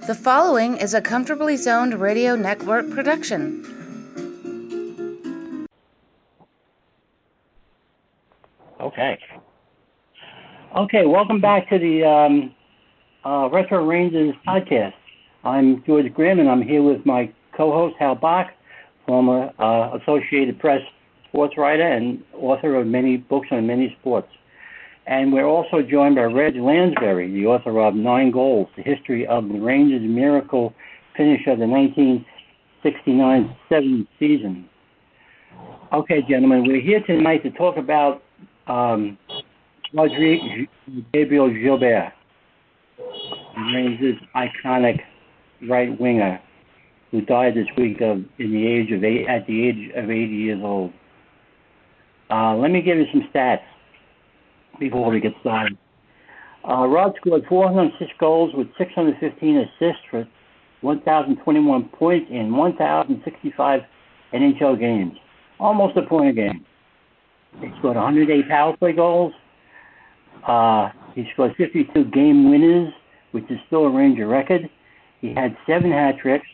The following is a Comfortably Zoned Radio Network production. Okay, welcome back to the Retro Rangers podcast. I'm George Grimm, and I'm here with my co-host, Hal Bock, former Associated Press sports writer and author of many books on many sports. And we're also joined by Rod Lansberry, the author of 9 Goals, the history of the Rangers' miracle finish of the 1969-70 season. Okay, gentlemen, we're here tonight to talk about Rod Gilbert, the Rangers' iconic right winger, who died this week at the age of 80 years old. Let me give you some stats before we get started. Rod scored 406 goals with 615 assists for 1,021 points in 1,065 NHL games, almost a point a game. He scored 108 power play goals. He scored 52 game winners, which is still a Ranger record. He had 7 hat tricks.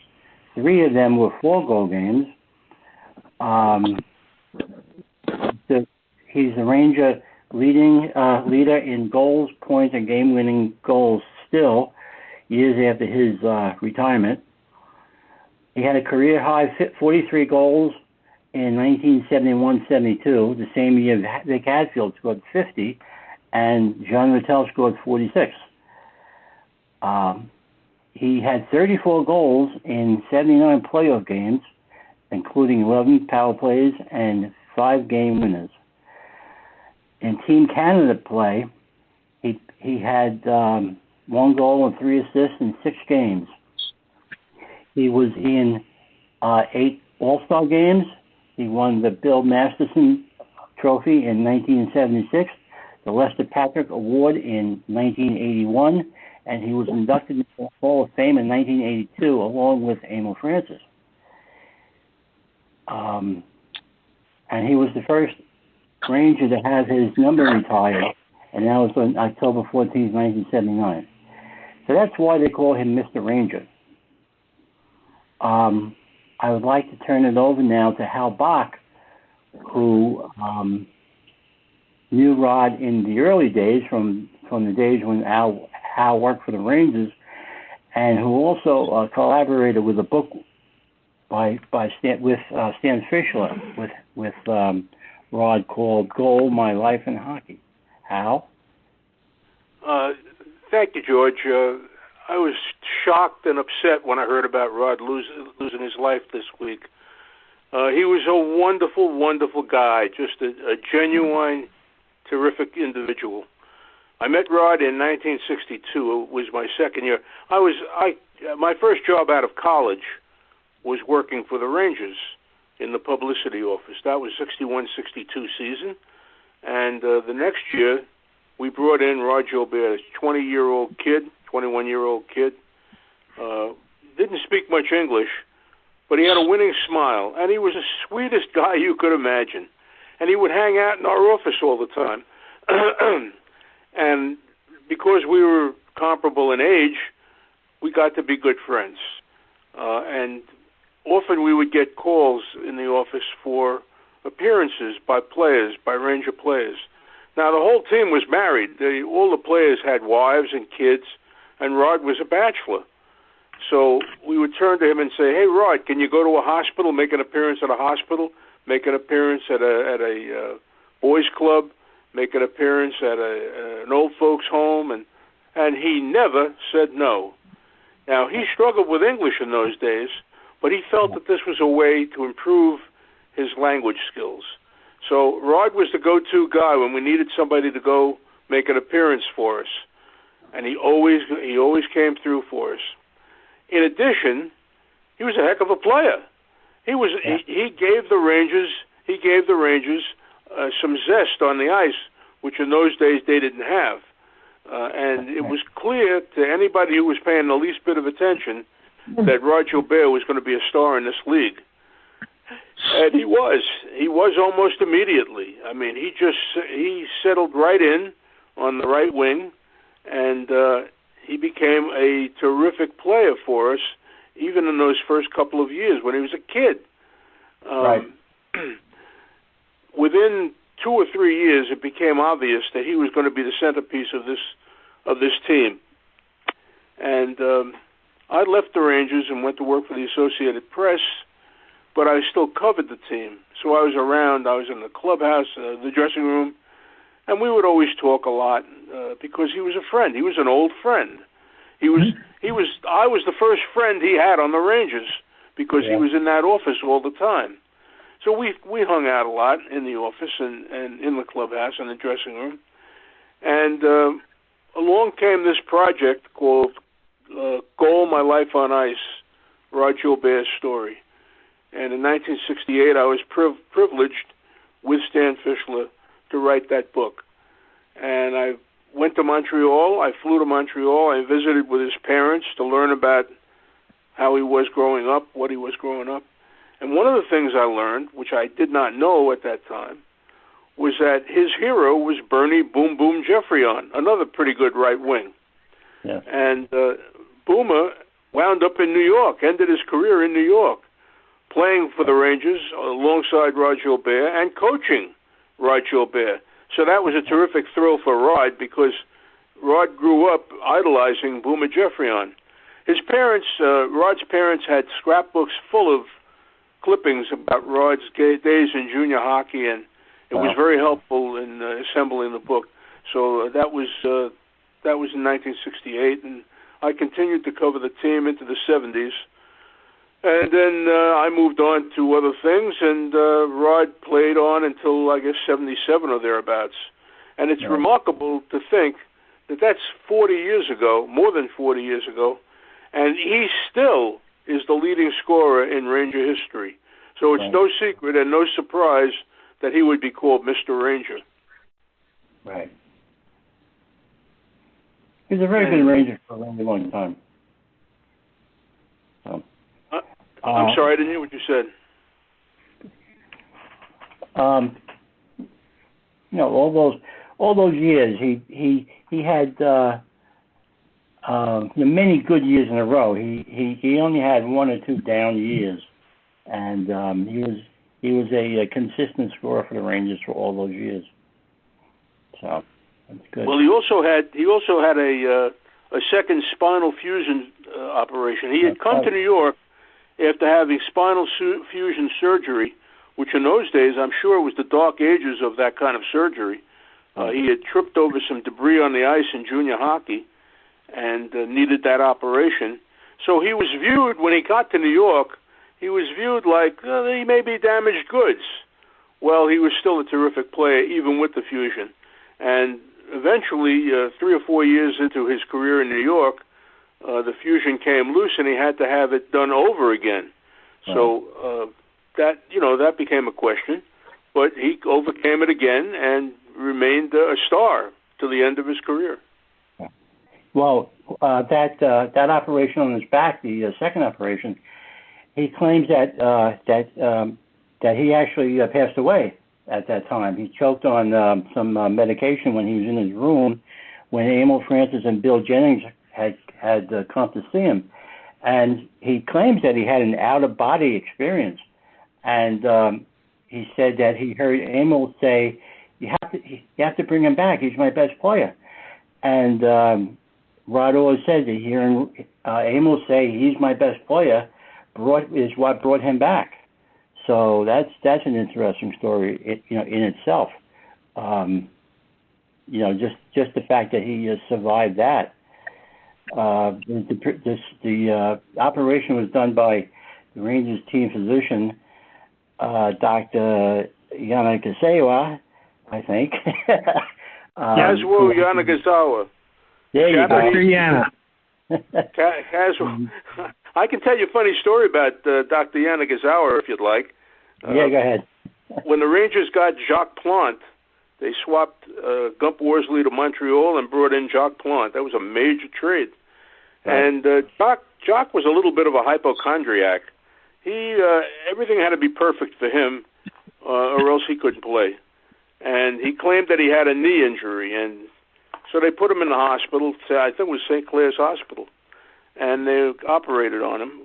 3 of them were 4-goal games. He's the Ranger leader in goals, points, and game-winning goals still, years after his retirement. He had a career-high 43 goals in 1971-72, the same year Vic Hadfield scored 50, and John Rattel scored 46. He had 34 goals in 79 playoff games, including 11 power plays and 5 game winners. In Team Canada play, he had 1 goal and 3 assists in 6 games. He was in 8 All-Star games. He won the Bill Masterson Trophy in 1976, the Lester Patrick Award in 1981, and he was inducted into the Hall of Fame in 1982, along with Emil Francis. And he was the first Ranger to have his number retired, and that was on October 14, 1979. So that's why they call him Mr. Ranger. I would like to turn it over now to Hal Bock, who knew Rod in the early days, from the days when Hal worked for the Rangers, and who also collaborated with a book with Stan Fischler with Rod called "Goal: My Life in Hockey." Hal? Thank you, George. I was shocked and upset when I heard about Rod losing his life this week. He was a wonderful, wonderful guy, just a genuine, terrific individual. I met Rod in 1962. It was my second year. My first job out of college was working for the Rangers in the publicity office. That was 61-62 season. And the next year, we brought in Rod Gilbert, a 21-year-old kid. Didn't speak much English, but he had a winning smile, and he was the sweetest guy you could imagine. And he would hang out in our office all the time. And because we were comparable in age, we got to be good friends. And often we would get calls in the office for appearances by Ranger players. Now, the whole team was married. All the players had wives and kids, and Rod was a bachelor. So we would turn to him and say, "Hey, Rod, can you go to a hospital, make an appearance at a hospital, make an appearance at a boys' club, make an appearance at an old folks' home?" And he never said no. Now, he struggled with English in those days, but he felt that this was a way to improve his language skills. So Rod was the go-to guy when we needed somebody to go make an appearance for us, and he always came through for us. In addition, he was a heck of a player. He gave the Rangers some zest on the ice, which in those days they didn't have, and it was clear to anybody who was paying the least bit of attention that Rod Gilbert was going to be a star in this league. And he was almost immediately. I mean, he settled right in on the right wing, and he became a terrific player for us, even in those first couple of years when he was a kid. Right. Within 2 or 3 years, it became obvious that he was going to be the centerpiece of this team. And I left the Rangers and went to work for the Associated Press, but I still covered the team. So I was around. I was in the clubhouse, the dressing room, and we would always talk a lot because he was a friend. He was an old friend. I was the first friend he had on the Rangers because he was in that office all the time. So we hung out a lot in the office and in the clubhouse and the dressing room. And along came this project called Goal My Life on Ice, Rod Gilbert's story. And in 1968, I was privileged with Stan Fischler to write that book. And I went to Montreal. I flew to Montreal. I visited with his parents to learn about how he was growing up, what he was growing up. And one of the things I learned, which I did not know at that time, was that his hero was Bernie Boom Boom Geoffrion, another pretty good right wing. Yeah. And Boomer wound up in New York, ended his career in New York, playing for the Rangers alongside Rod Gilbert and coaching Rod Gilbert. So that was a terrific thrill for Rod because Rod grew up idolizing Boomer Geoffrion. His parents, Rod's parents, had scrapbooks full of clippings about Rod's days in junior hockey, and it was very helpful in assembling the book. So that was in 1968, and I continued to cover the team into the 70s. And then I moved on to other things, and Rod played on until, I guess, 77 or thereabouts. And it's remarkable to think that that's 40 years ago, more than 40 years ago, and he still is the leading scorer in Ranger history. So it's no secret and no surprise that he would be called Mr. Ranger. Right. He was a very good Ranger for a really long time. I'm sorry, I didn't hear what you said. All those years, he had many good years in a row. He only had 1 or 2 down years, and he was a consistent scorer for the Rangers for all those years. So that's good. Well, he also had a second spinal fusion operation. He had come to New York after having spinal fusion surgery, which in those days I'm sure was the dark ages of that kind of surgery. He had tripped over some debris on the ice in junior hockey and needed that operation. So he was viewed, when he got to New York, he was viewed like he may be damaged goods. Well, he was still a terrific player, even with the fusion. And eventually, 3 or 4 years into his career in New York, the fusion came loose, and he had to have it done over again. So that became a question. But he overcame it again and remained a star to the end of his career. Well, that operation on his back, the second operation, he claims that he actually passed away at that time. He choked on some medication when he was in his room when Emil Francis and Bill Jennings had come to see him, and he claims that he had an out-of-body experience, and he said that he heard Emil say, "You have to bring him back. He's my best player," and Rod always said that hearing Emil say he's my best player is what brought him back. So that's an interesting story, in itself. Just the fact that he survived that. The operation was done by the Rangers team physician, Dr. Yanagasawa, I think. Kazuo Yanagasawa. There you go. Dr. Yana. Kazuo. I can tell you a funny story about Dr. Yanagasawa if you'd like. Yeah, go ahead. When the Rangers got Jacques Plante, they swapped Gump Worsley to Montreal and brought in Jacques Plante. That was a major trade. Right. And Jacques was a little bit of a hypochondriac. Everything had to be perfect for him, or else he couldn't play. And he claimed that he had a knee injury, and So they put him in the hospital. I think it was St. Clair's Hospital, and they operated on him.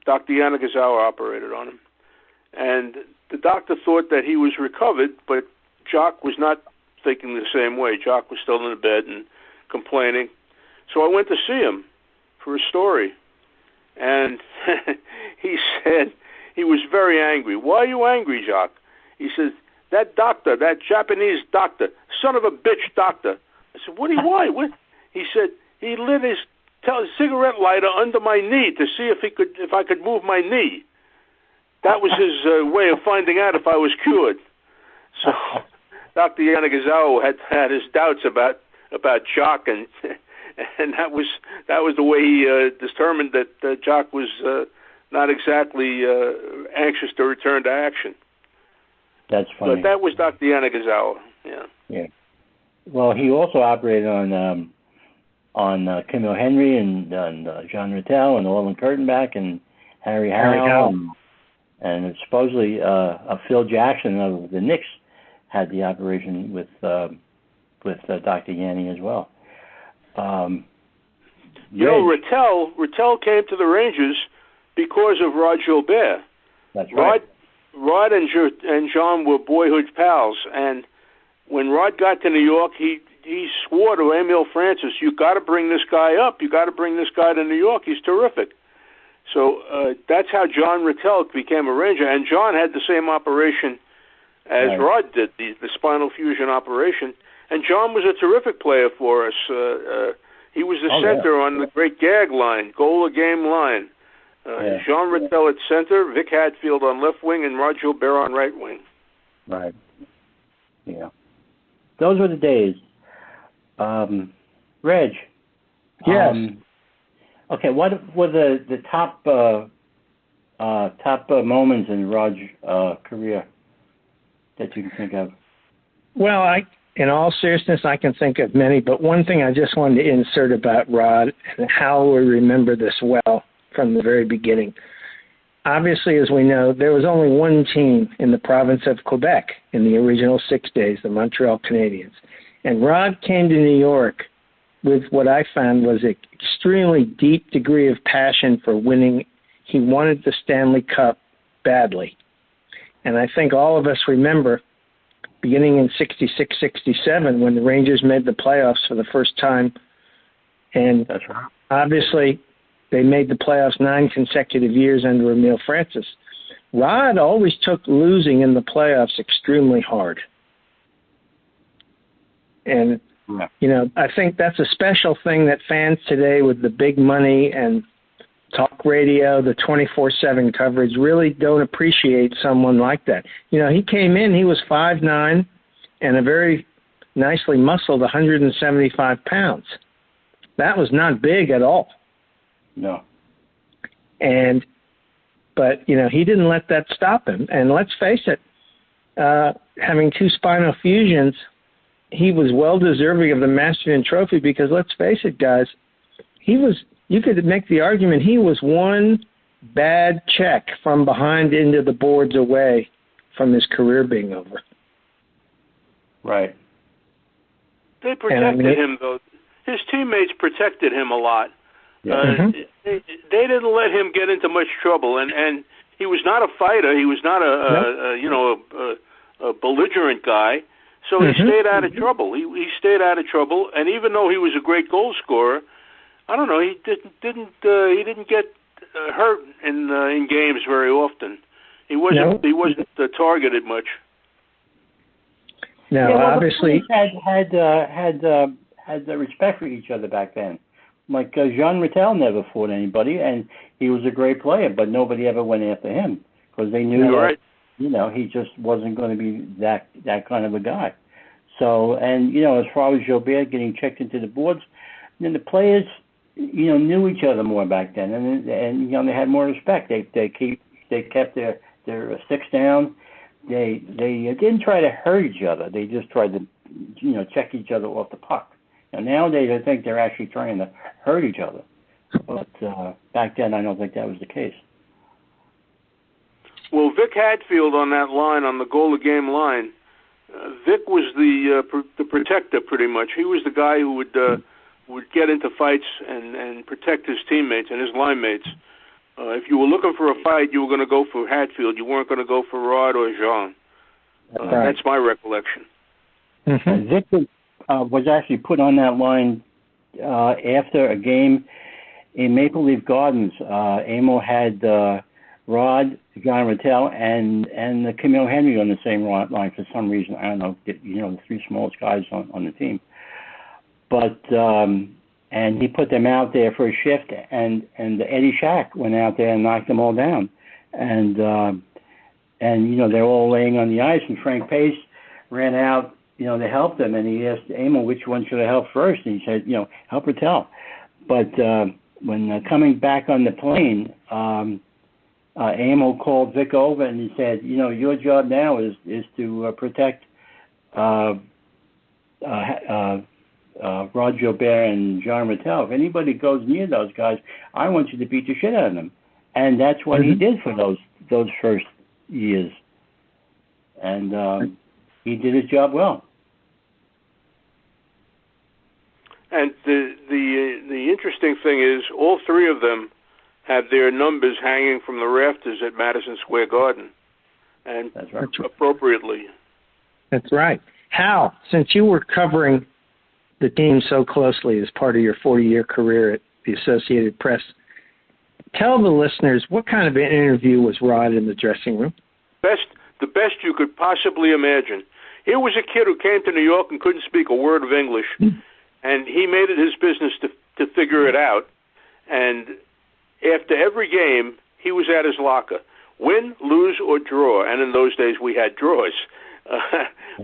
Dr. Yanagisawa operated on him, and the doctor thought that he was recovered, but Jock was not thinking the same way. Jock was still in the bed and complaining. So I went to see him for a story, and he said he was very angry. Why are you angry, Jock? He says, that doctor, that Japanese doctor, son of a bitch doctor. I said, why? What? He said, he lit his cigarette lighter under my knee to see if I could move my knee. That was his way of finding out if I was cured. So Dr. Yanagisawa had his doubts about Jock, and that was the way he determined that Jock was not exactly anxious to return to action. That's funny. But that was Dr. Yanagisawa. Yeah. Yeah. Well, he also operated on Camille Henry and Jean Rattel and Orland Kurtenbach and Harry Howe. And supposedly Phil Jackson of the Knicks had the operation with Dr. Yanni as well. Rattel came to the Rangers because of Rod Gilbert. That's right. Rod and John were boyhood pals, and when Rod got to New York, he swore to Emile Francis, "You got to bring this guy up. You got to bring this guy to New York. He's terrific." So that's how John Rattel became a Ranger, and John had the same operation as Rod did, the spinal fusion operation. And John was a terrific player for us. He was the center on the great gag line, goal of game line. Jean Rattel at center, Vic Hadfield on left wing, and Rod Gilbert on right wing. Right. Yeah. Those were the days. Reg. Yes. Okay, what were the top moments in Rod's career that you can think of? Well, in all seriousness, I can think of many, but one thing I just wanted to insert about Rod and how we remember this well from the very beginning. Obviously, as we know, there was only one team in the province of Quebec in the original 6 days, the Montreal Canadiens. And Rod came to New York with what I found was an extremely deep degree of passion for winning. He wanted the Stanley Cup badly. And I think all of us remember, beginning in 66-67, when the Rangers made the playoffs for the first time. And that's right. Obviously, they made the playoffs 9 consecutive years under Emile Francis. Rod always took losing in the playoffs extremely hard. And, I think that's a special thing that fans today with the big money and talk radio, the 24/7 coverage, really don't appreciate someone like that. He came in, he was 5'9", and a very nicely muscled 175 pounds. That was not big at all. No. But he didn't let that stop him. And let's face it, having 2 spinal fusions, he was well deserving of the Masterton Trophy because let's face it, guys, you could make the argument he was one bad check from behind into the boards away from his career being over. Right. They protected him, though. His teammates protected him a lot. Yeah. They didn't let him get into much trouble, and he was not a fighter. He was not a belligerent guy. So he stayed out of trouble. He stayed out of trouble, and even though he was a great goal scorer, I don't know. He didn't get hurt in games very often. He wasn't targeted much. No, obviously had respect for each other back then. Like Jean Rattel never fought anybody, and he was a great player, but nobody ever went after him because they knew that he just wasn't going to be that kind of a guy. So, and as far as Gilbert getting checked into the boards, then the players knew each other more back then, and they had more respect. They kept their sticks down. They didn't try to hurt each other. They just tried to check each other off the puck. And nowadays, I think they're actually trying to hurt each other. But back then, I don't think that was the case. Well, Vic Hadfield on that line, on the goal of game line, Vic was the protector, pretty much. He was the guy who would get into fights and protect his teammates and his line mates. If you were looking for a fight, you were going to go for Hatfield. You weren't going to go for Rod or Jean. That's my recollection. Mm-hmm. Vic was actually put on that line after a game in Maple Leaf Gardens. Amo had Rod, John Rattel, and Camille Henry on the same line for some reason. I don't know. The three smallest guys on the team. But and he put them out there for a shift, and Eddie Shack went out there and knocked them all down, and they're all laying on the ice, and Frank Pace ran out, to help them, and he asked Amo which one should I help first, and he said, help Rattel. But when coming back on the plane, Amo called Vic over and he said, your job now is to protect Rod Gilbert and John Rattel. If anybody goes near those guys, I want you to beat the shit out of them. And that's what he did for those first years. And he did his job well. And the interesting thing is, all three of them had their numbers hanging from the rafters at Madison Square Garden, and that's right. Appropriately. That's right. Hal, since you were covering the team so closely as part of your 40-year career at the Associated Press, tell the listeners what kind of an interview was Rod in the dressing room? The best you could possibly imagine. Here was a kid who came to New York and couldn't speak a word of English, and he made it his business to figure it out. And after every game, he was at his locker, win, lose, or draw. And in those days, we had draws.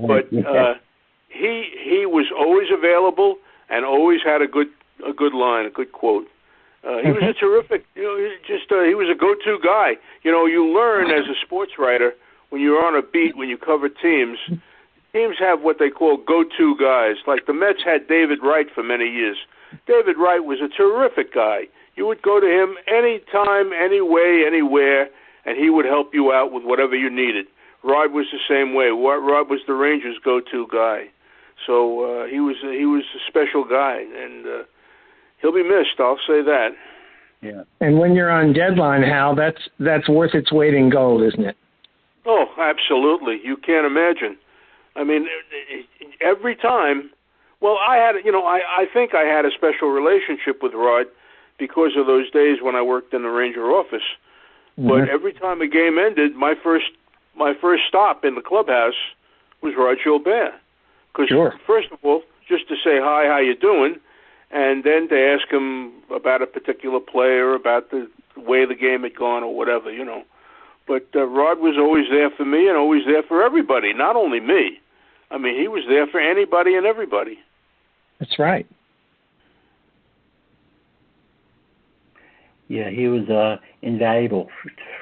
But he was always available and always had a good line, a good quote. He was a terrific, he was a go-to guy. You learn as a sports writer when you're on a beat, when you cover teams. Teams have what they call go-to guys. Like the Mets had David Wright for many years. David Wright was a terrific guy. You would go to him anytime, any way, anywhere, and he would help you out with whatever you needed. Rod was the same way. Rod was the Rangers' go-to guy. So he was a special guy, and he'll be missed. I'll say that. Yeah. And when you're on deadline, Hal, that's worth its weight in gold, isn't it? Oh, absolutely. You can't imagine. I mean, every time. Well, I think I had a special relationship with Rod because of those days when I worked in the Ranger office. Mm-hmm. But every time a game ended, my first stop in the clubhouse was Rod Gilbert. Because first of all, just to say hi, how you doing, and then to ask him about a particular play or about the way the game had gone or whatever, But Rod was always there for me and always there for everybody, not only me. I mean, he was there for anybody and everybody. That's right. Yeah, he was invaluable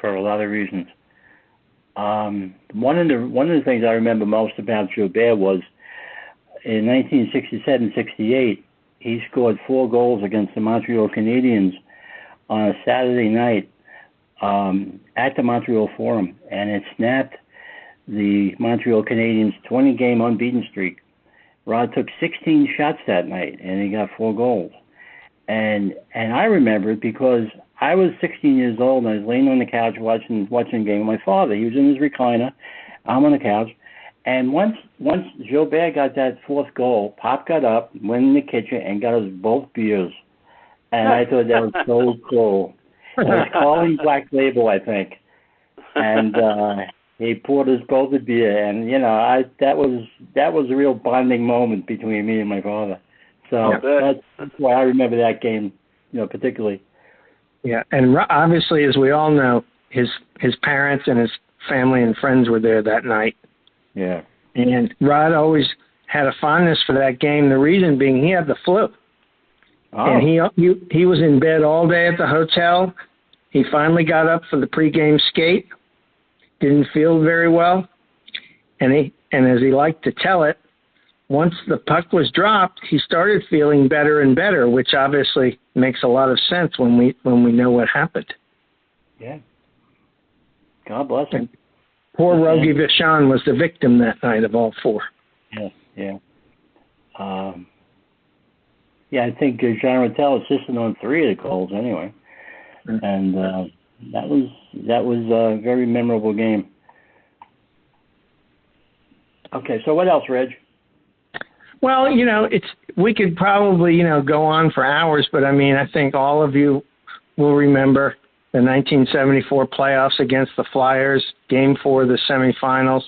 for a lot of reasons. One of the things I remember most about Gilbert was in 1967-68, he scored 4 goals against the Montreal Canadiens on a Saturday night at the Montreal Forum, and it snapped the Montreal Canadiens' 20-game unbeaten streak. Rod took 16 shots that night, and he got 4 goals. And I remember it because I was 16 years old, and I was laying on the couch watching a game with my father. He was in his recliner. I'm on the couch. And once Gilbert got that 4th goal, Pop got up, went in the kitchen, and got us both beers. And I thought that was so cool. It was Carling Black Label, I think. And he poured us both a beer. And, that was a real bonding moment between me and my father. So that's why I remember that game, particularly. Yeah, and obviously, as we all know, his parents and his family and friends were there that night. Yeah. And Rod always had a fondness for that game, the reason being he had the flu. Oh. And he was in bed all day at the hotel. He finally got up for the pregame skate, didn't feel very well, and as he liked to tell it, once the puck was dropped, he started feeling better and better, which obviously makes a lot of sense when we know what happened. Yeah. God bless him. Poor Rogie Vachon was the victim that night of all four. Yeah. I think Jean Rattel assisted on 3 of the goals anyway, and that was a very memorable game. Okay, so what else, Reg? Well, we could probably go on for hours, but I mean, I think all of you will remember the 1974 playoffs against the Flyers, Game 4 of the semifinals.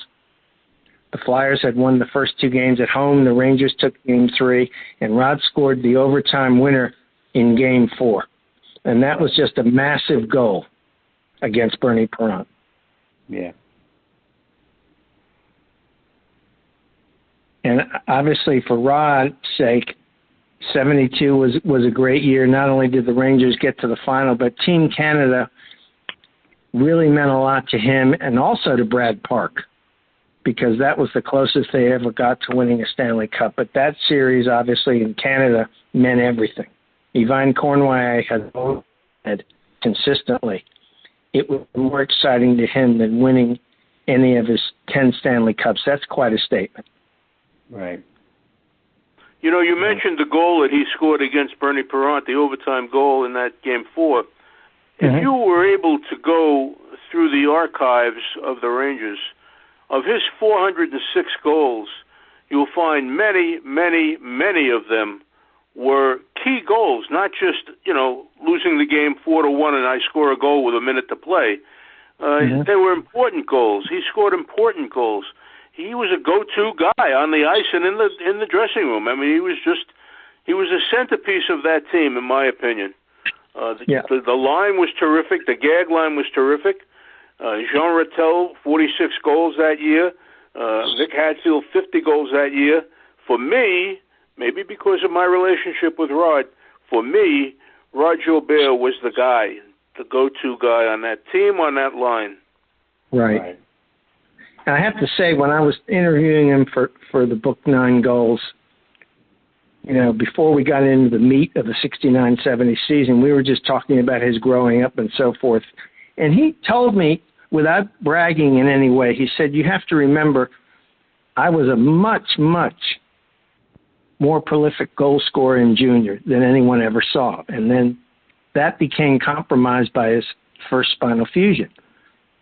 The Flyers had won the first 2 games at home. The Rangers took Game 3, and Rod scored the overtime winner in Game 4. And that was just a massive goal against Bernie Perrant. Yeah. And obviously, for Rod's sake, 72 was a great year. Not only did the Rangers get to the final, but Team Canada really meant a lot to him and also to Brad Park, because that was the closest they ever got to winning a Stanley Cup. But that series, obviously, in Canada, meant everything. Yvonne Cornway had said consistently it was more exciting to him than winning any of his 10 Stanley Cups. That's quite a statement. Right. You mentioned the goal that he scored against Bernie Perrant, the overtime goal in that Game 4. If you were able to go through the archives of the Rangers, of his 406 goals, you'll find many, many, many of them were key goals, not just, losing the game 4-1 and I score a goal with a minute to play. They were important goals. He scored important goals. He was a go-to guy on the ice and in the dressing room. I mean, he was a centerpiece of that team, in my opinion. The line was terrific. The gag line was terrific. Jean Rattel, 46 goals that year. Vic Hadfield, 50 goals that year. For me, maybe because of my relationship with Rod, for me, Rod Gilbert was the guy, the go-to guy on that team, on that line. Right. And I have to say, when I was interviewing him for the book 9 Goals, before we got into the meat of the 69-70 season, we were just talking about his growing up and so forth. And he told me, without bragging in any way, he said, you have to remember, I was a much, much more prolific goal scorer in junior than anyone ever saw. And then that became compromised by his first spinal fusion.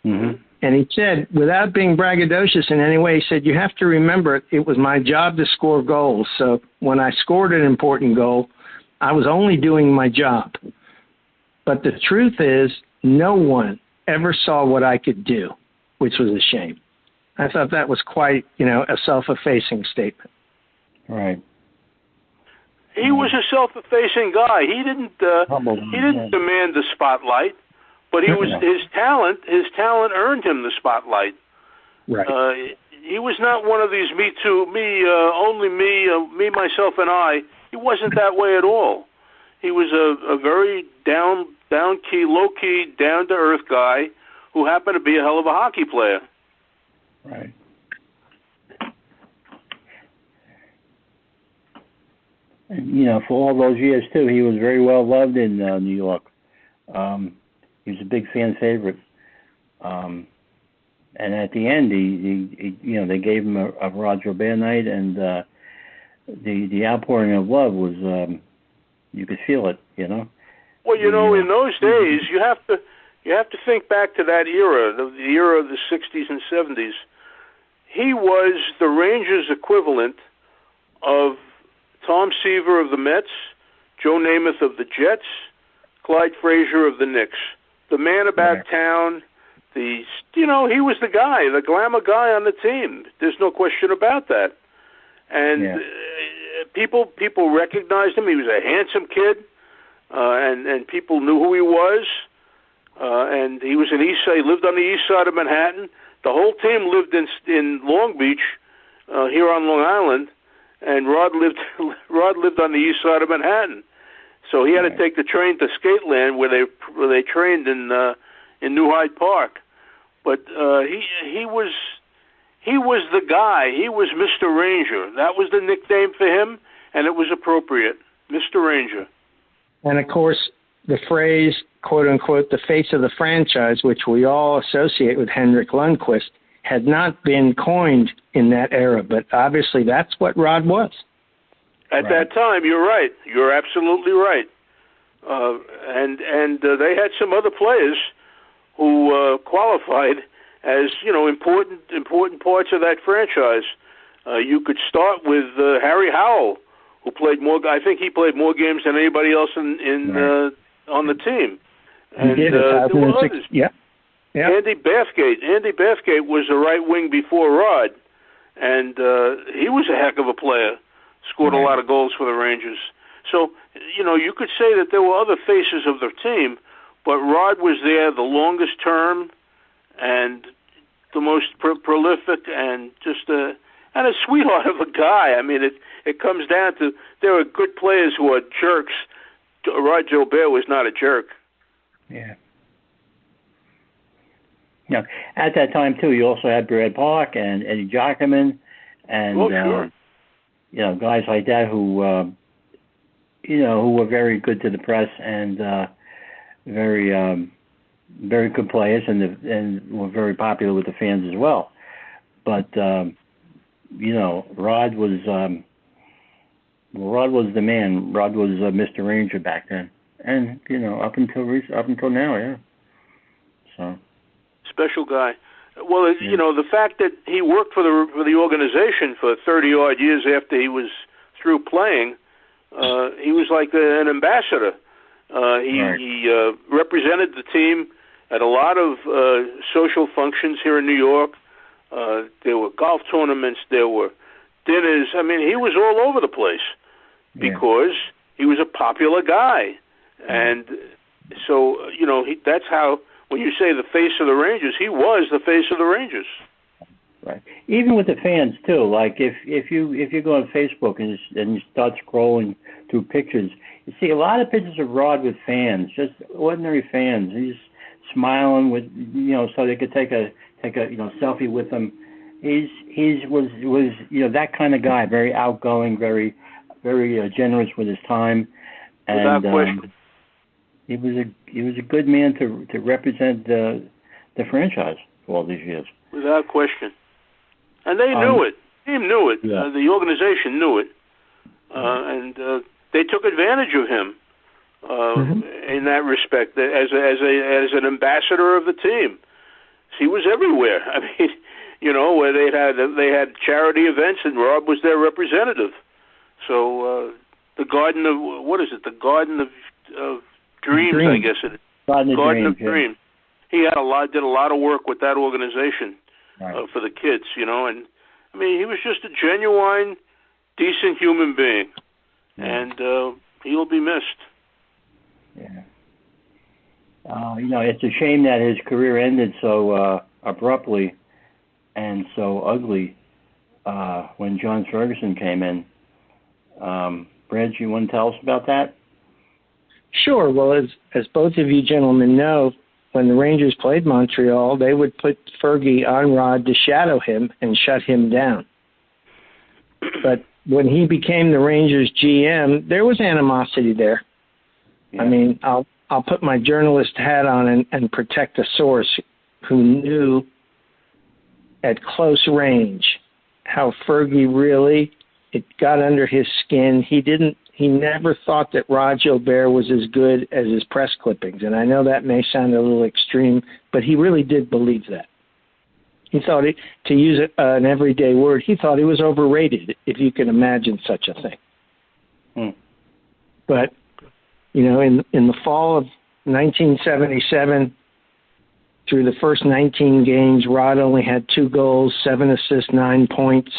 Mm-hmm. And he said, without being braggadocious in any way, he said, you have to remember it was my job to score goals. So when I scored an important goal, I was only doing my job. But the truth is, no one ever saw what I could do, which was a shame. I thought that was quite, a self-effacing statement. Right. He was a self-effacing guy. He didn't demand the spotlight. But his talent earned him the spotlight. Right. He was not one of these only me, myself, and I. He wasn't that way at all. He was a very down key, low key, down to earth guy who happened to be a hell of a hockey player. Right. And, for all those years too, he was very well loved in New York. He was a big fan favorite, and at the end, he they gave him a Rod Gilbert night, and the outpouring of love was you could feel it, Well, in those days, you have to think back to that era, the era of the 60s and 70s. He was the Rangers' equivalent of Tom Seaver of the Mets, Joe Namath of the Jets, Clyde Frazier of the Knicks. The man about town, he was the guy, the glamour guy on the team. There's no question about that. And people recognized him. He was a handsome kid, and people knew who he was. And he was he lived on the east side of Manhattan. The whole team lived in Long Beach, here on Long Island, and Rod lived on the east side of Manhattan. So he had to take the train to Skateland, where they trained in New Hyde Park. But he was the guy. He was Mr. Ranger. That was the nickname for him, and it was appropriate, Mr. Ranger. And of course, the phrase, quote unquote, the face of the franchise, which we all associate with Henrik Lundqvist, had not been coined in that era, but obviously that's what Rod was. At that time, you're right. You're absolutely right. And they had some other players who qualified as, important parts of that franchise. You could start with Harry Howell, who played more. I think he played more games than anybody else on the team. And he did. There were others. Yeah. Andy Bathgate. Andy Bathgate was the right wing before Rod, and he was a heck of a player. Scored a lot of goals for the Rangers. So, you could say that there were other faces of the team, but Rod was there the longest term and the most prolific and just a sweetheart of a guy. I mean, it comes down to there are good players who are jerks. Rod Gilbert was not a jerk. Yeah. At that time, too, you also had Brad Bock and Eddie Jockerman and, guys like that who, who were very good to the press and very good players and were very popular with the fans as well. But, Rod was the man. Rod was Mr. Ranger back then. And, up until now, yeah. So. Special guy. Well, the fact that he worked for the organization for 30-odd years after he was through playing, he was like an ambassador. He represented the team at a lot of social functions here in New York. There were golf tournaments. There were dinners. I mean, he was all over the place because he was a popular guy. And so, that's how, when you say the face of the Rangers, he was the face of the Rangers. Right. Even with the fans too. Like if you go on Facebook and you start scrolling through pictures, you see a lot of pictures of Rod with fans, just ordinary fans. He's smiling with so they could take a selfie with him. He was that kind of guy, very outgoing, very generous with his time, and without question. He was a good man to represent the franchise for all these years. Without question. And they knew it. The team knew it. Yeah. The organization knew it. And they took advantage of him in that respect as an ambassador of the team. He was everywhere. I mean, where they had charity events and Rob was their representative. So the Garden of The Garden of Dreams, I guess it is. Garden of Dreams. He did a lot of work with that organization for the kids, and I mean, he was just a genuine, decent human being, and he'll be missed. Yeah. It's a shame that his career ended so abruptly and so ugly when John Ferguson came in. Brad, you want to tell us about that? Sure. Well, as both of you gentlemen know, when the Rangers played Montreal, they would put Fergie on Rod to shadow him and shut him down. But when he became the Rangers GM, there was animosity there. Yeah. I mean, I'll put my journalist hat on and protect a source who knew at close range how Fergie it got under his skin. He never thought that Rod Gilbert was as good as his press clippings. And I know that may sound a little extreme, but he really did believe that. He thought, to use an everyday word, he thought he was overrated, if you can imagine such a thing. But, in the fall of 1977, through the first 19 games, Rod only had 2 goals, 7 assists, 9 points.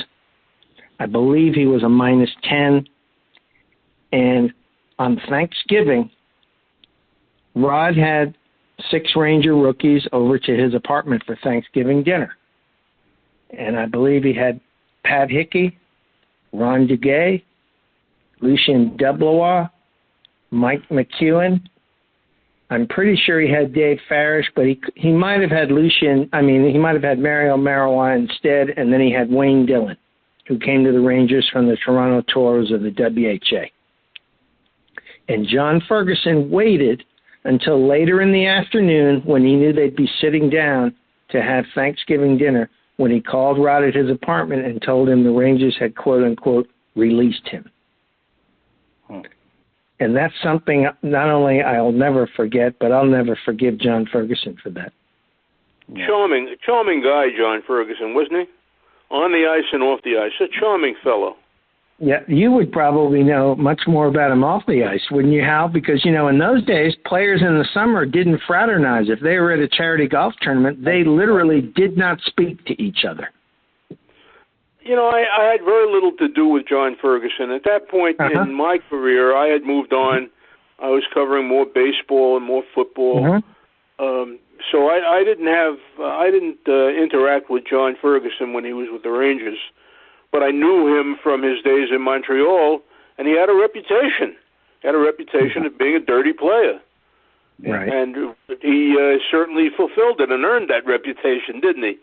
I believe he was a -10. And on Thanksgiving, Rod had 6 Ranger rookies over to his apartment for Thanksgiving dinner. And I believe he had Pat Hickey, Ron Duguay, Lucien Deblois, Mike McEwen. I'm pretty sure he had Dave Farish, but he might have had he might have had Mario Marois instead, and then he had Wayne Dillon, who came to the Rangers from the Toronto Tours of the WHA. And John Ferguson waited until later in the afternoon when he knew they'd be sitting down to have Thanksgiving dinner when he called Rod at his apartment and told him the Rangers had, quote-unquote, released him. And that's something not only I'll never forget, but I'll never forgive John Ferguson for that. Charming guy, John Ferguson, wasn't he? On the ice and off the ice. A charming fellow. Yeah, you would probably know much more about him off the ice, wouldn't you, Hal? Because, in those days, players in the summer didn't fraternize. If they were at a charity golf tournament, they literally did not speak to each other. I had very little to do with John Ferguson. At that point in my career, I had moved on. I was covering more baseball and more football. So I didn't interact with John Ferguson when he was with the Rangers. But I knew him from his days in Montreal, and he had a reputation. He had a reputation of being a dirty player. Right. And he certainly fulfilled it and earned that reputation, didn't he?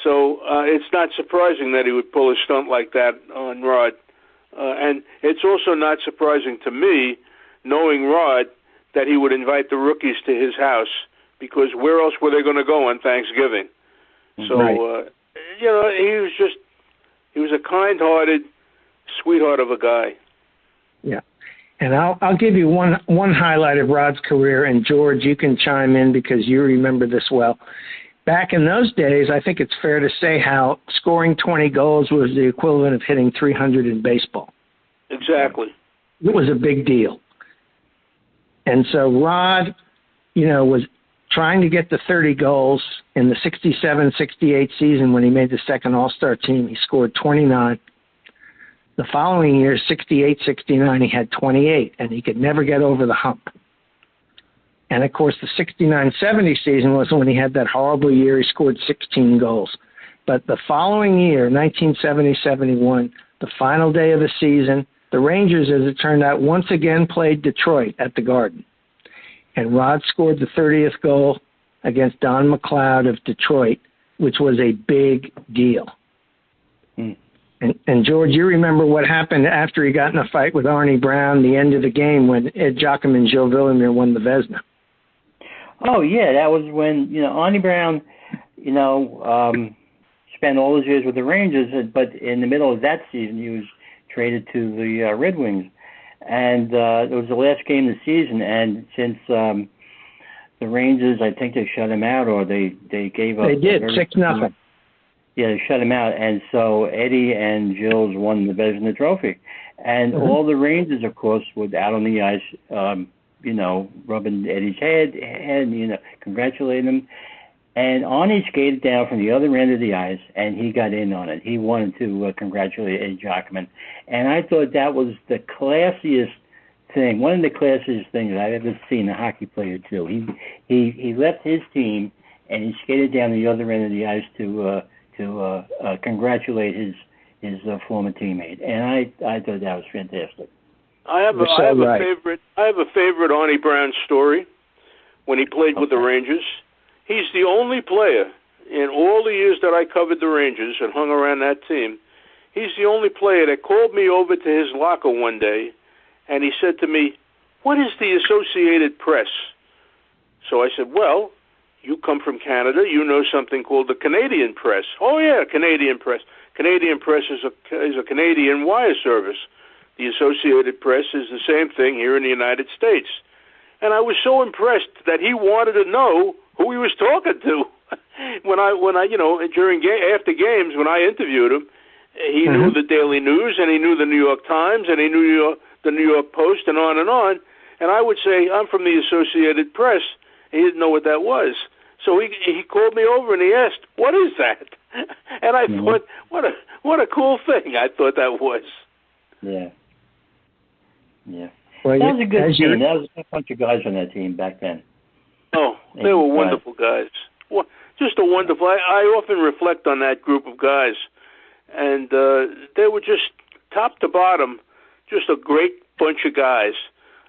So it's not surprising that he would pull a stunt like that on Rod. And it's also not surprising to me, knowing Rod, that he would invite the rookies to his house, because where else were they going to go on Thanksgiving? So, he was a kind-hearted sweetheart of a guy. Yeah. And I'll give you one highlight of Rod's career, and George, you can chime in because you remember this well. Back in those days, I think it's fair to say how scoring 20 goals was the equivalent of hitting 300 in baseball. Exactly. It was a big deal. And so Rod, was trying to get to 30 goals in the 67-68 season when he made the second All-Star team. He scored 29. The following year, 68-69, he had 28, and he could never get over the hump. And, of course, the 69-70 season was when he had that horrible year. He scored 16 goals. But the following year, 1970-71, the final day of the season, the Rangers, as it turned out, once again played Detroit at the Garden. And Rod scored the 30th goal against Don McLeod of Detroit, which was a big deal. And George, you remember what happened after he got in a fight with Arnie Brown, the end of the game when Ed Joachim and Joe Villemure won the Vezina. Oh, yeah, that was when, Arnie Brown, spent all those years with the Rangers, but in the middle of that season, he was traded to the Red Wings. And it was the last game of the season, and since the Rangers, I think they shut him out, or they gave up. They did, 6-0. Yeah, they shut him out, and so Eddie and Gilles won the Vezina Trophy. And all the Rangers, of course, were out on the ice, rubbing Eddie's head, congratulating him. And Arnie skated down from the other end of the ice, and he got in on it. He wanted to congratulate Ed Joachim. And I thought that was the classiest thing, one of the classiest things I've ever seen a hockey player do. He left his team, and he skated down the other end of the ice to congratulate his former teammate. And I thought that was fantastic. I have a favorite Arnie Brown story when he played with the Rangers. He's the only player in all the years that I covered the Rangers and hung around that team. He's the only player that called me over to his locker one day, and he said to me, "What is the Associated Press?" So I said, "Well, you come from Canada. You know something called the Canadian Press." "Oh yeah, Canadian Press. Canadian Press is a Canadian wire service. The Associated Press is the same thing here in the United States." And I was so impressed that he wanted to know who he was talking to. when I after games when I interviewed him, he knew the Daily News, and he knew the New York Times, and he knew the New York Post, and on and on. And I would say, "I'm from the Associated Press." He didn't know what that was. So he called me over and he asked, "What is that?" And I thought, what a cool thing I thought that was. Yeah. Yeah. Well, that was a good team. That was a bunch of guys on that team back then. Oh, they were wonderful guys. Just a wonderful. I often reflect on that group of guys, and they were just top to bottom, just a great bunch of guys.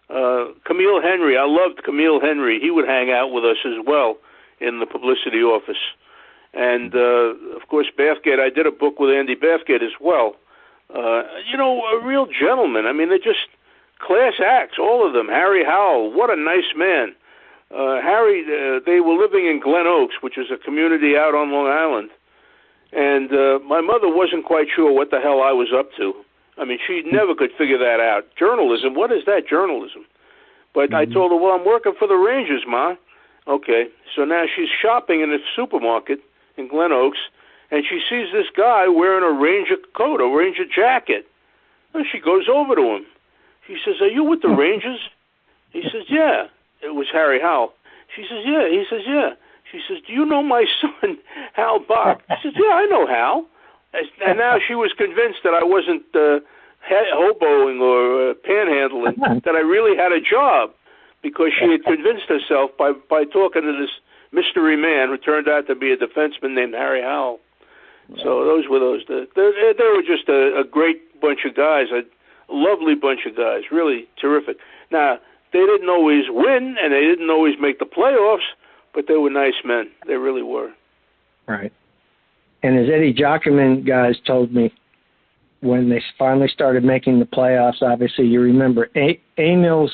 Camille Henry, I loved Camille Henry. He would hang out with us as well in the publicity office. And, of course, Bathgate, I did a book with Andy Bathgate as well. A real gentleman. I mean, they're just class acts, all of them. Harry Howell, what a nice man. Harry, they were living in Glen Oaks, which is a community out on Long Island. And my mother wasn't quite sure what the hell I was up to. I mean, she never could figure that out. Journalism, what is that, journalism? But I told her, well, I'm working for the Rangers, Ma. Okay, so now she's shopping in a supermarket in Glen Oaks, and she sees this guy wearing a Ranger coat, a Ranger jacket. And she goes over to him. She says, are you with the Rangers? He says, yeah. It was Harry Howell. She says, yeah. He says, yeah. She says, do you know my son, Hal Bock? He says, yeah, I know Hal. And now she was convinced that I wasn't hoboing or panhandling, that I really had a job, because she had convinced herself by talking to this mystery man who turned out to be a defenseman named Harry Howell. So those were those. They were just a great bunch of guys, a lovely bunch of guys, really terrific. Now, they didn't always win, and they didn't always make the playoffs, but they were nice men. They really were. Right. And as Eddie Jockman guys told me, when they finally started making the playoffs, obviously you remember Emil's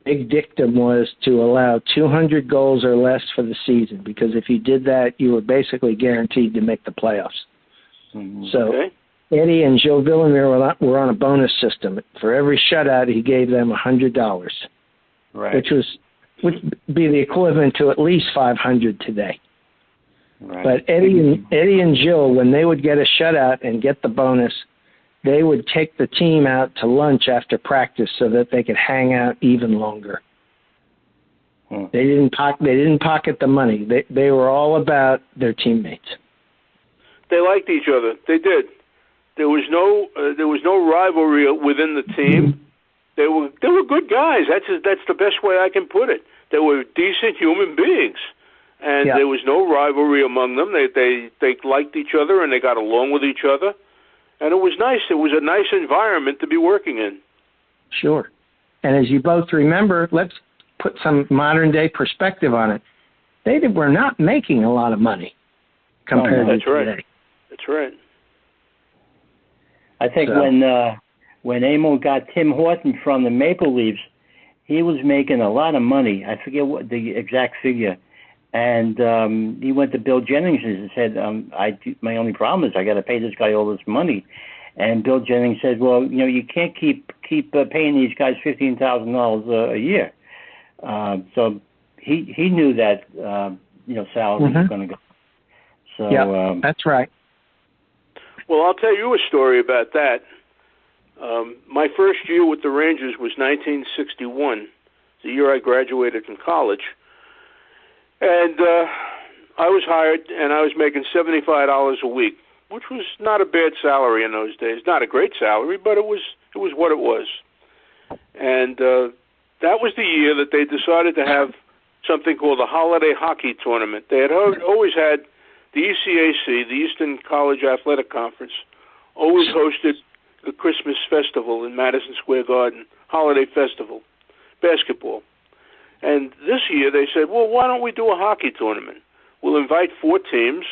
big dictum was to allow 200 goals or less for the season, because if you did that, you were basically guaranteed to make the playoffs. Mm-hmm. So Eddie and Joe Villamere were on a bonus system. For every shutout, he gave them $100, right, which would be the equivalent to at least $500 today. Right. But Eddie and Jill, when they would get a shutout and get the bonus, they would take the team out to lunch after practice so that they could hang out even longer. They didn't pocket the money. They were all about their teammates. They liked each other. They did. There was no rivalry within the team. They were good guys. That's the best way I can put it. They were decent human beings, and there was no rivalry among them. They liked each other and they got along with each other, and it was nice. It was a nice environment to be working in. Sure. And as you both remember, let's put some modern-day perspective on it. They were not making a lot of money compared to today. That's right. I think when Emil got Tim Horton from the Maple Leafs, he was making a lot of money. I forget what the exact figure. And he went to Bill Jennings and said, my only problem is I got to pay this guy all this money. And Bill Jennings said, well, you can't keep paying these guys $15,000 a year. So he knew that salary was going to go. So that's right. Well, I'll tell you a story about that. My first year with the Rangers was 1961, the year I graduated from college. And I was hired, and I was making $75 a week, which was not a bad salary in those days. Not a great salary, but it was what it was. And that was the year that they decided to have something called a holiday hockey tournament. They had always had the ECAC, the Eastern College Athletic Conference, always hosted the Christmas festival in Madison Square Garden, holiday festival, basketball. And this year they said, well, why don't we do a hockey tournament? We'll invite 4 teams,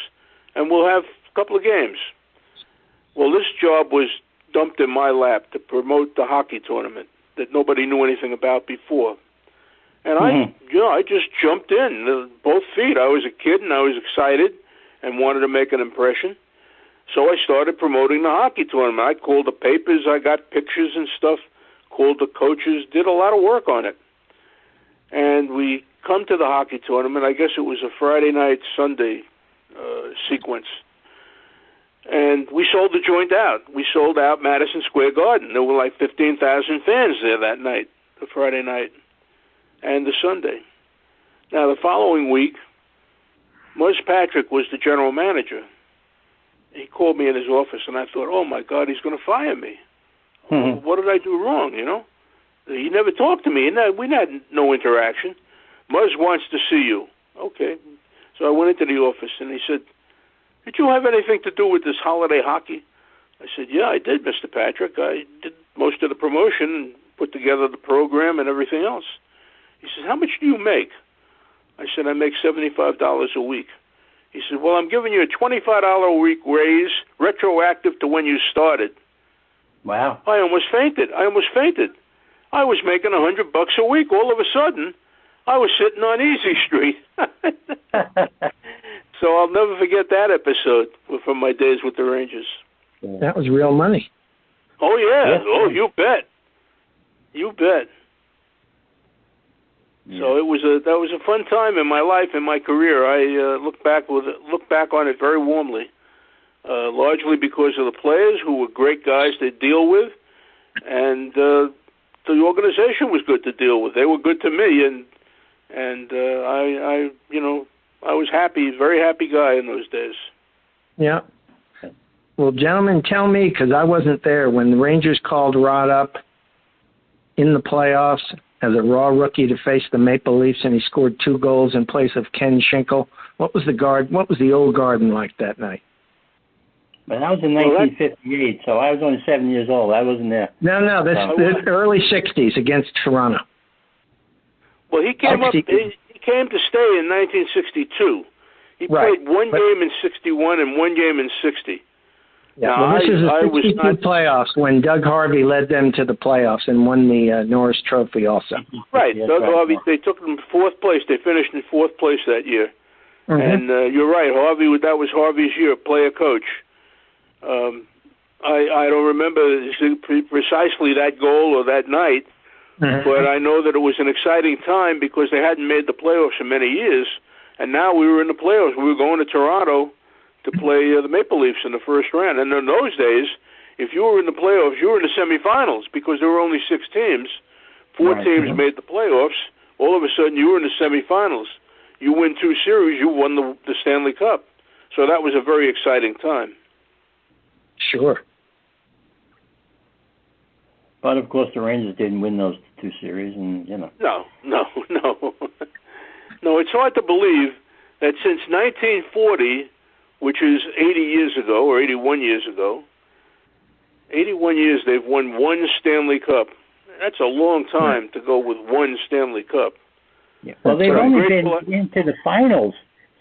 and we'll have a couple of games. Well, this job was dumped in my lap to promote the hockey tournament that nobody knew anything about before. And I just jumped in, both feet. I was a kid, and I was excited and wanted to make an impression. So I started promoting the hockey tournament. I called the papers, I got pictures and stuff, called the coaches, did a lot of work on it. And we come to the hockey tournament. I guess it was a Friday night, Sunday sequence. And we sold the joint out. We sold out Madison Square Garden. There were like 15,000 fans there that night, the Friday night and the Sunday. Now, the following week, Muzz Patrick was the general manager. He called me in his office, and I thought, oh, my God, he's going to fire me. What did I do wrong, He never talked to me, and we had no interaction. Muzz wants to see you. Okay. So I went into the office, and he said, did you have anything to do with this holiday hockey? I said, yeah, I did, Mr. Patrick. I did most of the promotion and put together the program and everything else. He said, how much do you make? I said, I make $75 a week. He said, well, I'm giving you a $25 a week raise, retroactive to when you started. Wow. I almost fainted. I was making $100 a week. All of a sudden, I was sitting on Easy Street. So I'll never forget that episode from my days with the Rangers. That was real money. Oh, yeah. Oh, you bet. You bet. Yeah. So that was a fun time in my life, in my career. I look back on it very warmly, largely because of the players who were great guys to deal with, and the organization was good to deal with. They were good to me, and I was happy, very happy guy in those days. Yeah. Well, gentlemen, tell me, because I wasn't there, when the Rangers called Rod up in the playoffs as a raw rookie to face the Maple Leafs, and he scored 2 goals in place of Ken Schinkel. What was the old Garden like that night? But that was in 1958, so I was only 7 years old. I wasn't there. No, the early 60s against Toronto. Well, he came up. He came to stay in 1962. He played one game in 61 and one game in 60. Yeah, now, this is the 62 playoffs when Doug Harvey led them to the playoffs and won the Norris Trophy also. Right, Doug Harvey. They took them to 4th place. They finished in 4th place that year. Mm-hmm. And you're right, Harvey. That was Harvey's year, player coach. I don't remember precisely that goal or that night, but I know that it was an exciting time because they hadn't made the playoffs in many years, and now we were in the playoffs. We were going to Toronto to play the Maple Leafs in the first round. And in those days, if you were in the playoffs, you were in the semifinals because there were only 6 teams. 4 teams made the playoffs. All of a sudden, you were in the semifinals. You win 2 series, you won the Stanley Cup. So that was a very exciting time. Sure. But, of course, the Rangers didn't win those 2 series, and, No. No, it's hard to believe that since 1940, which is 80 years ago, or 81 years ago, 81 years they've won 1 Stanley Cup. That's a long time to go with 1 Stanley Cup. Yeah. Well, they've only been into the finals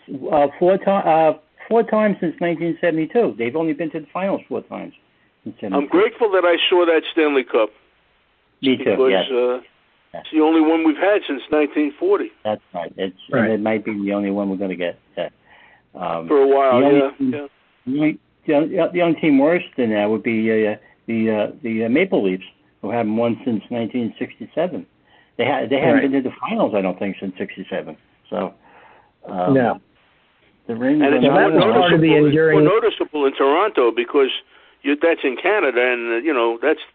4 times since 1972. They've only been to the finals 4 times. I'm grateful that I saw that Stanley Cup. Me too, because it's the only one we've had since 1940. That's right. And it might be the only one we're going to get. For a while, The only team worse than that would be the Maple Leafs, who haven't won since 1967. They haven't been to the finals, I don't think, since '67. So no. The Rangers and it's more noticeable in Toronto because that's in Canada, and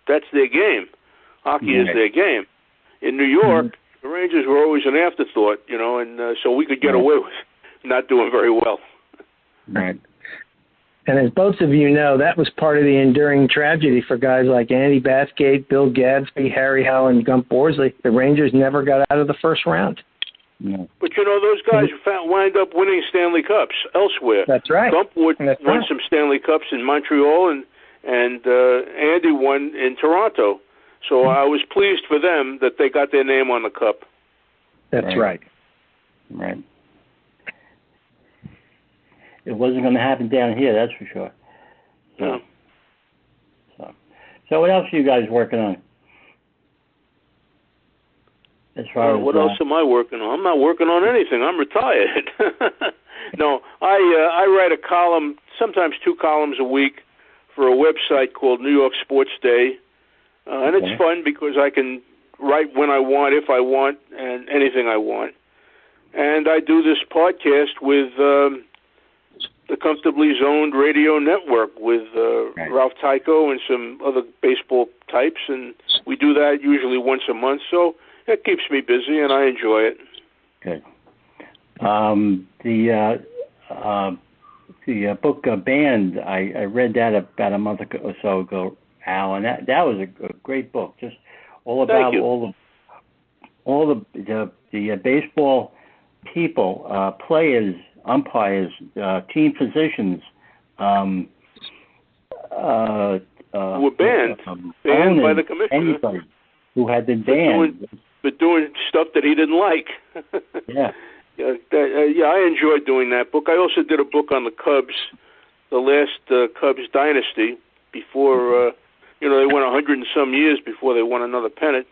that's their game. Hockey is their game. In New York, the Rangers were always an afterthought, and so we could get away with not doing very well. Right. And as both of you know, that was part of the enduring tragedy for guys like Andy Bathgate, Bill Gadsby, Harry Howe, and Gump Borsley. The Rangers never got out of the first round. No. But, those guys wind up winning Stanley Cups elsewhere. That's right. Gump won some Stanley Cups in Montreal, and Andy won in Toronto. So I was pleased for them that they got their name on the cup. That's right. Right. It wasn't going to happen down here, that's for sure. So what else are you guys working on? As far as what else am I working on? I'm not working on anything. I'm retired. No, I write a column, sometimes 2 columns a week, for a website called New York Sports Day. And it's fun because I can write when I want, if I want, and anything I want. And I do this podcast with the Comfortably Zoned Radio Network with Ralph Tycho and some other baseball types, and we do that usually once a month. So it keeps me busy, and I enjoy it. Good. The book Banned, I read that about a month or so ago, Al, and that was a great book. Just all about all the baseball people, players, umpires, team physicians, were banned by the commissioner. Anybody who had been banned for doing stuff that he didn't like. Yeah. I enjoyed doing that book. I also did a book on the Cubs, the last Cubs dynasty, before, they went 100 and some years before they won another pennant.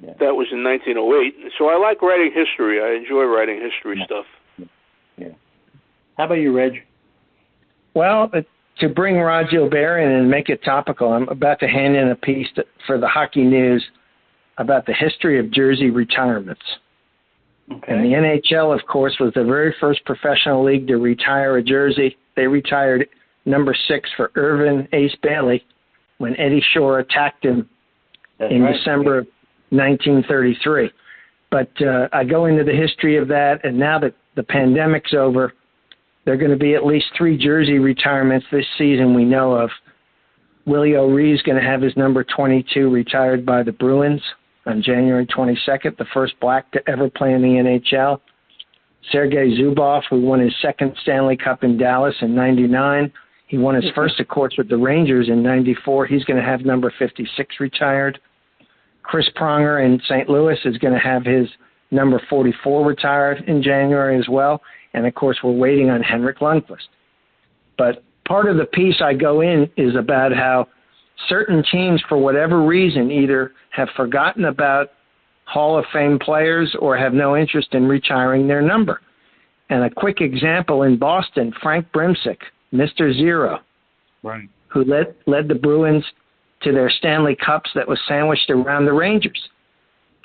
Yeah. That was in 1908. So I like writing history. I enjoy writing history stuff. Yeah. How about you, Reg? Well, to bring Rod Gilbert in and make it topical, I'm about to hand in a piece for the Hockey News about the history of jersey retirements. Okay. And the NHL, of course, was the very first professional league to retire a jersey. They retired number 6 for Irvin Ace Bailey when Eddie Shore attacked him in December of 1933. But I go into the history of that, and now that the pandemic's over, there are going to be at least 3 jersey retirements this season we know of. Willie O'Ree's going to have his number 22 retired by the Bruins on January 22nd, the first black to ever play in the NHL. Sergei Zubov, who won his second Stanley Cup in Dallas in 99. He won his first, of course, with the Rangers in 94. He's going to have number 56 retired. Chris Pronger in St. Louis is going to have his number 44 retired in January as well. And, of course, we're waiting on Henrik Lundqvist. But part of the piece I go in is about how certain teams, for whatever reason, either have forgotten about Hall of Fame players or have no interest in retiring their number. And a quick example in Boston, Frank Brimsick, Mr. Zero, right, who led the Bruins to their Stanley Cups that was sandwiched around the Rangers.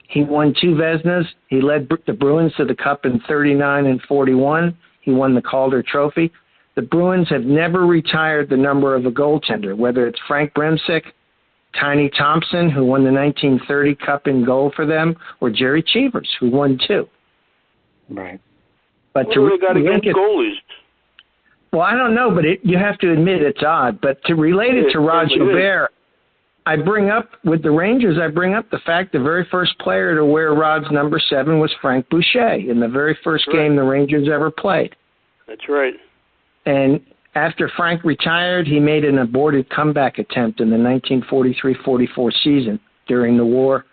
He won 2 Vezinas. He led the Bruins to the Cup in 39 and 41. He won the Calder Trophy. The Bruins have never retired the number of a goaltender, whether it's Frank Brimsick, Tiny Thompson, who won the 1930 Cup in goal for them, or Jerry Cheevers, who won 2. Right. But what do they got against goalies? Well, I don't know, but you have to admit it's odd. But to relate it to Rod Gilbert, I bring up, with the Rangers, the fact the very first player to wear Rod's number 7 was Frank Boucher in the very first game the Rangers ever played. That's right. And after Frank retired, he made an aborted comeback attempt in the 1943-44 season during the war.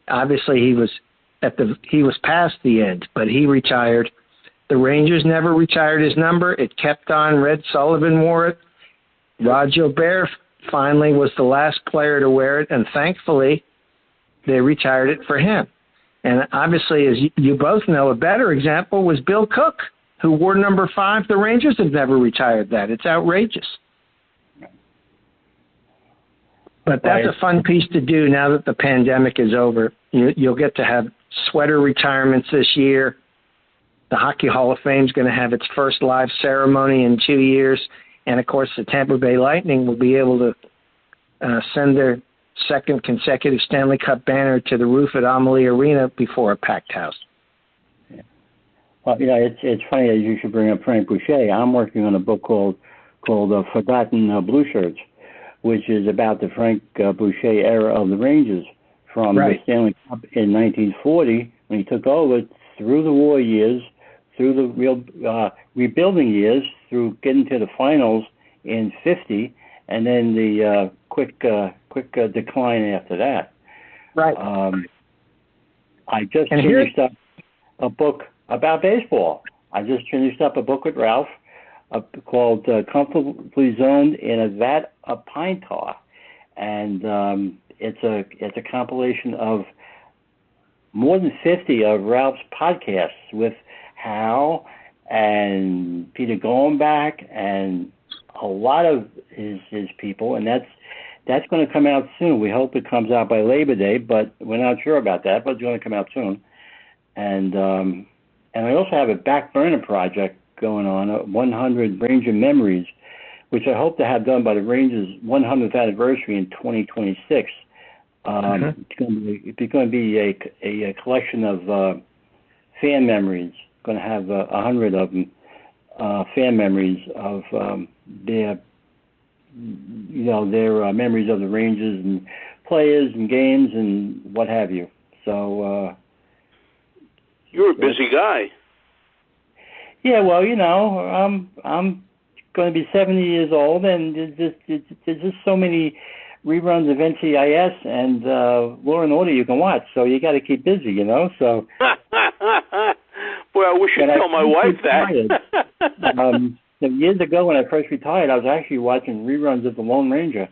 Obviously, he was past the end, but he retired. The Rangers never retired his number. It kept on. Red Sullivan wore it. Rod Gilbert finally was the last player to wear it, and thankfully, they retired it for him. And obviously, as you both know, a better example was Bill Cook, who wore number 5. The Rangers have never retired that. It's outrageous. But that's a fun piece to do now that the pandemic is over. You'll get to have sweater retirements this year. The Hockey Hall of Fame is going to have its first live ceremony in 2 years. And, of course, the Tampa Bay Lightning will be able to send their second consecutive Stanley Cup banner to the roof at Amalie Arena before a packed house. Yeah. Well, it's funny that you should bring up Frank Boucher. I'm working on a book called Forgotten Blue Shirts, which is about the Frank Boucher era of the Rangers from the Stanley Cup in 1940 when he took over through the war years, through the real rebuilding years, through getting to the finals in 50, and then the quick decline after that. Right. I just finished up a book about baseball. I just finished up a book with Ralph called Comfortably Zoned in a Vat of Pine Tar. And it's a compilation of more than 50 of Ralph's podcasts with Hal and Peter Golenback and a lot of his people, and that's going to come out soon. We hope it comes out by Labor Day, but we're not sure about that, but it's going to come out soon. And I also have a back burner project going on, 100 Ranger Memories, which I hope to have done by the Rangers' 100th anniversary in 2026. It's going to be a collection of fan memories. Going to have 100 of them, fan memories of their memories of the Rangers and players and games and what have you. So you're a busy guy. Yeah, well, I'm going to be 70 years old, and there's just so many reruns of NCIS and Law and Order you can watch. So you got to keep busy, So. Boy, I wish you'd tell my wife that. Years ago when I first retired, I was actually watching reruns of The Lone Ranger,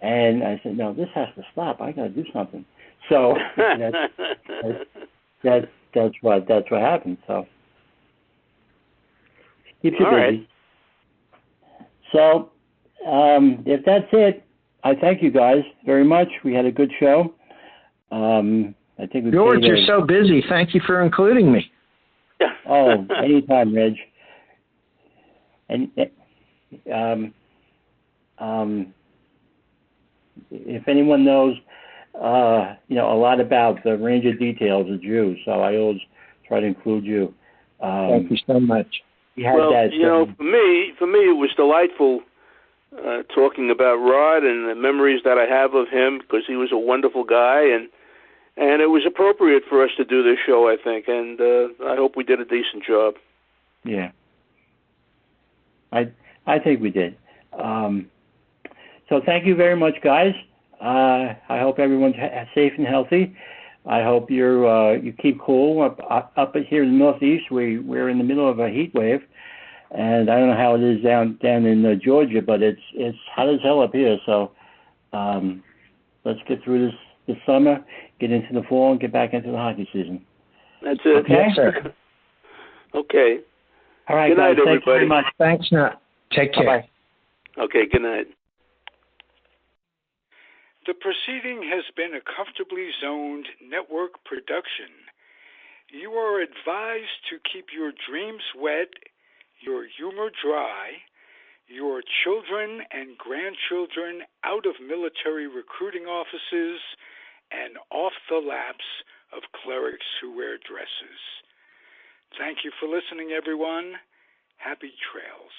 and I said, "No, this has to stop. I got to do something." So that's what happened. So Keeps you All busy. right. So, if that's it, I thank you guys very much. We had a good show. I think we George, paid you're so busy. Thank you for including me. Oh, anytime, Reg. And if anyone knows, a lot about the range of details of Jews, so I always try to include you. Thank you so much. Well, for me, it was delightful talking about Rod and the memories that I have of him, because he was a wonderful guy, and it was appropriate for us to do this show, I think, and I hope we did a decent job. Yeah, I think we did. So thank you very much, guys. I hope everyone's safe and healthy. I hope you keep cool up here in the Northeast. We're in the middle of a heat wave, and I don't know how it is down in Georgia, but it's hot as hell up here. So let's get through this summer, get into the fall, and get back into the hockey season. That's it. Okay? Yes, sir. Okay. All right, good night, guys. Thanks everybody. very much. Thanks, Nat. Take care. Bye-bye. Okay, good night. The proceeding has been a Comfortably Zoned network production. You are advised to keep your dreams wet, your humor dry, your children and grandchildren out of military recruiting offices and off the laps of clerics who wear dresses. Thank you for listening, everyone. Happy trails.